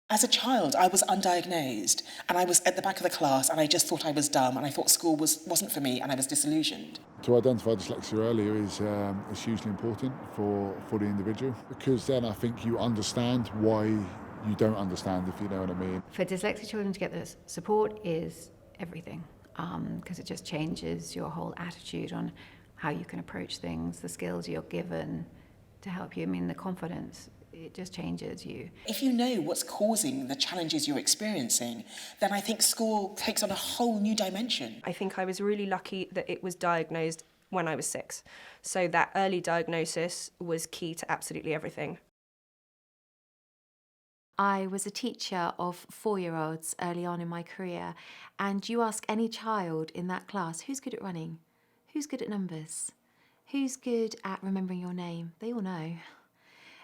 As a child, I was undiagnosed and I was at the back of the class and I just thought I was dumb and I thought school wasn't for me and I was disillusioned. To identify dyslexia earlier is hugely important for the individual, because then I think you understand why you don't understand, if you know what I mean. For dyslexic children to get the support is everything, because it just changes your whole attitude on how you can approach things, the skills you're given to help you. I mean, the confidence, it just changes you. If you know what's causing the challenges you're experiencing, then I think school takes on a whole new dimension. I think I was really lucky that it was diagnosed when I was 6. So that early diagnosis was key to absolutely everything. I was a teacher of 4-year-olds early on in my career, and you ask any child in that class, who's good at running? Who's good at numbers? Who's good at remembering your name? They all know.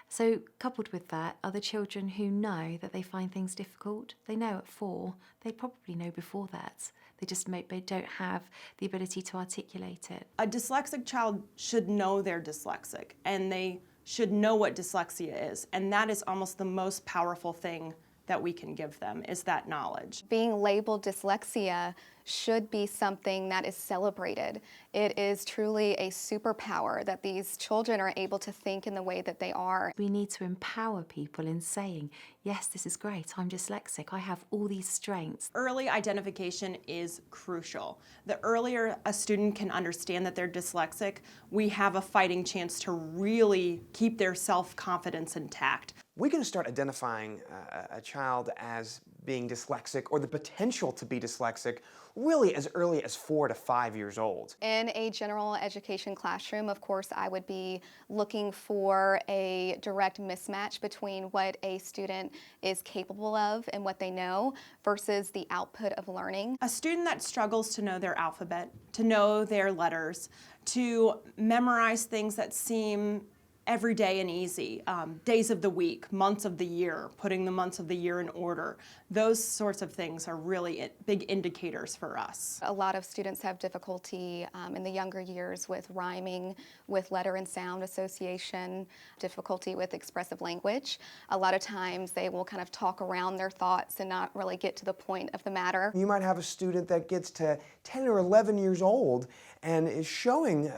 So coupled with that are the children who know that they find things difficult. They know at 4, they probably know before that. They just maybe don't have the ability to articulate it. A dyslexic child should know they're dyslexic, and they should know what dyslexia is. And that is almost the most powerful thing that we can give them, is that knowledge. Being labeled dyslexia should be something that is celebrated. It is truly a superpower that these children are able to think in the way that they are. We need to empower people in saying, yes, this is great, I'm dyslexic, I have all these strengths. Early identification is crucial. The earlier a student can understand that they're dyslexic, we have a fighting chance to really keep their self-confidence intact. We can start identifying a child as being dyslexic, or the potential to be dyslexic, really as early as 4 to 5 years old. In a general education classroom, of course, I would be looking for a direct mismatch between what a student is capable of and what they know versus the output of learning. A student that struggles to know their alphabet, to know their letters, to memorize things that seem everyday and easy, days of the week, months of the year, putting the months of the year in order. Those sorts of things are really big indicators for us. A lot of students have difficulty in the younger years with rhyming, with letter and sound association, difficulty with expressive language. A lot of times they will kind of talk around their thoughts and not really get to the point of the matter. You might have a student that gets to 10 or 11 years old and is showing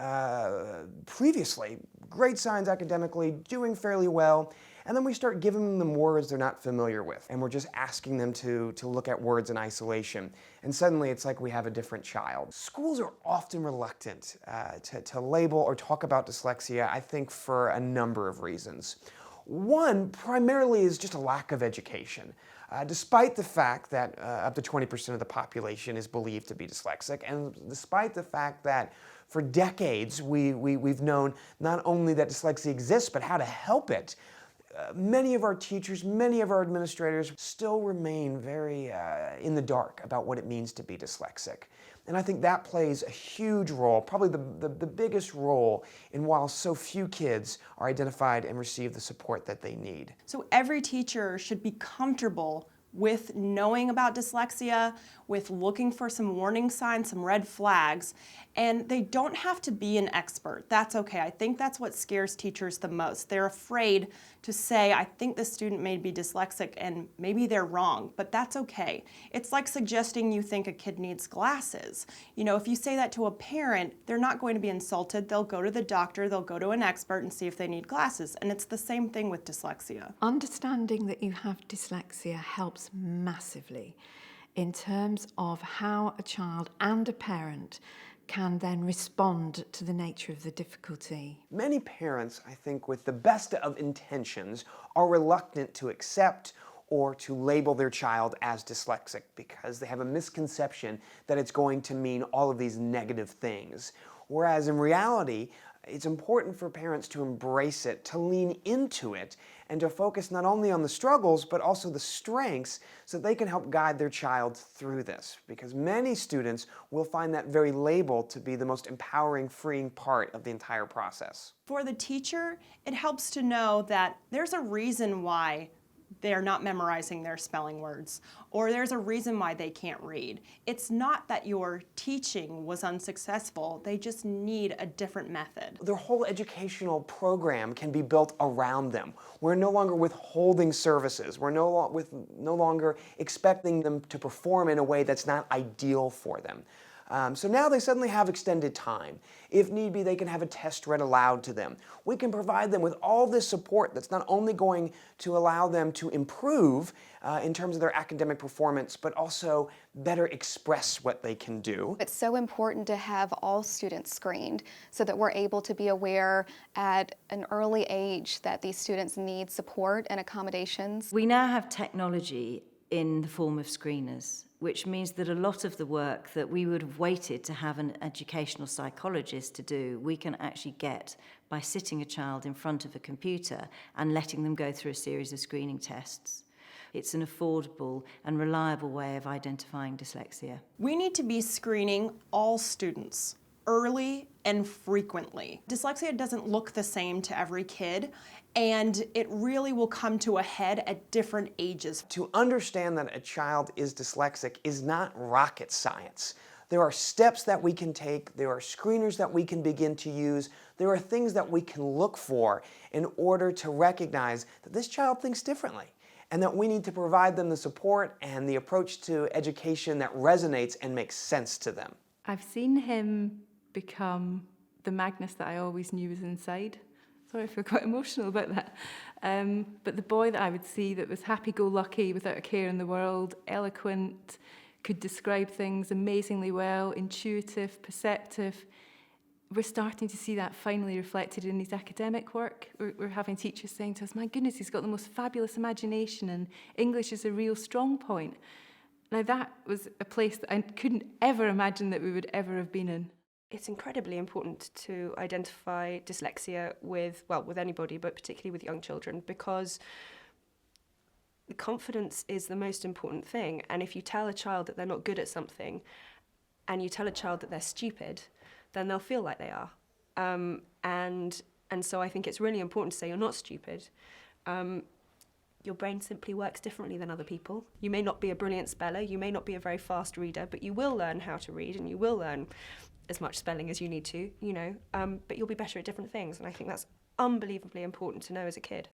previously great signs academically, doing fairly well, and then we start giving them words they're not familiar with, and we're just asking them to look at words in isolation, and suddenly it's like we have a different child. Schools are often reluctant to label or talk about dyslexia, I think, for a number of reasons. One, primarily, is just a lack of education. Despite the fact that up to 20% of the population is believed to be dyslexic, and despite the fact that for decades we've known not only that dyslexia exists, but how to help it, many of our teachers, many of our administrators still remain very in the dark about what it means to be dyslexic. And I think that plays a huge role, probably the biggest role, in why so few kids are identified and receive the support that they need. So every teacher should be comfortable with knowing about dyslexia, with looking for some warning signs, some red flags, and they don't have to be an expert. That's okay. I think that's what scares teachers the most. They're afraid to say, I think this student may be dyslexic and maybe they're wrong, but that's okay. It's like suggesting you think a kid needs glasses. You know, if you say that to a parent, they're not going to be insulted. They'll go to the doctor, they'll go to an expert and see if they need glasses, and it's the same thing with dyslexia. Understanding that you have dyslexia helps massively in terms of how a child and a parent can then respond to the nature of the difficulty. Many parents, I think, with the best of intentions, are reluctant to accept or to label their child as dyslexic because they have a misconception that it's going to mean all of these negative things. Whereas in reality, it's important for parents to embrace it, to lean into it, and to focus not only on the struggles, but also the strengths, so they can help guide their child through this. Because many students will find that very label to be the most empowering, freeing part of the entire process. For the teacher, it helps to know that there's a reason why they're not memorizing their spelling words, or there's a reason why they can't read. It's not that your teaching was unsuccessful, they just need a different method. Their whole educational program can be built around them. We're no longer withholding services. We're no longer expecting them to perform in a way that's not ideal for them. So now they suddenly have extended time. If need be, they can have a test read aloud to them. We can provide them with all this support that's not only going to allow them to improve in terms of their academic performance, but also better express what they can do. It's so important to have all students screened so that we're able to be aware at an early age that these students need support and accommodations. We now have technology in the form of screeners, which means that a lot of the work that we would have waited to have an educational psychologist to do, we can actually get by sitting a child in front of a computer and letting them go through a series of screening tests. It's an affordable and reliable way of identifying dyslexia. We need to be screening all students early and frequently. Dyslexia doesn't look the same to every kid, and it really will come to a head at different ages. To understand that a child is dyslexic is not rocket science. There are steps that we can take, there are screeners that we can begin to use, there are things that we can look for in order to recognize that this child thinks differently, and that we need to provide them the support and the approach to education that resonates and makes sense to them. I've seen him become the Magnus that I always knew was inside. Sorry, I feel quite emotional about that. But the boy that I would see that was happy-go-lucky, without a care in the world, eloquent, could describe things amazingly well, intuitive, perceptive. We're starting to see that finally reflected in his academic work. We're having teachers saying to us, my goodness, he's got the most fabulous imagination and English is a real strong point. Now that was a place that I couldn't ever imagine that we would ever have been in. It's incredibly important to identify dyslexia with anybody, but particularly with young children, because confidence is the most important thing. And if you tell a child that they're not good at something, and you tell a child that they're stupid, then they'll feel like they are. And so I think it's really important to say you're not stupid. Your brain simply works differently than other people. You may not be a brilliant speller, you may not be a very fast reader, but you will learn how to read and you will learn as much spelling as you need to, but you'll be better at different things. And I think that's unbelievably important to know as a kid.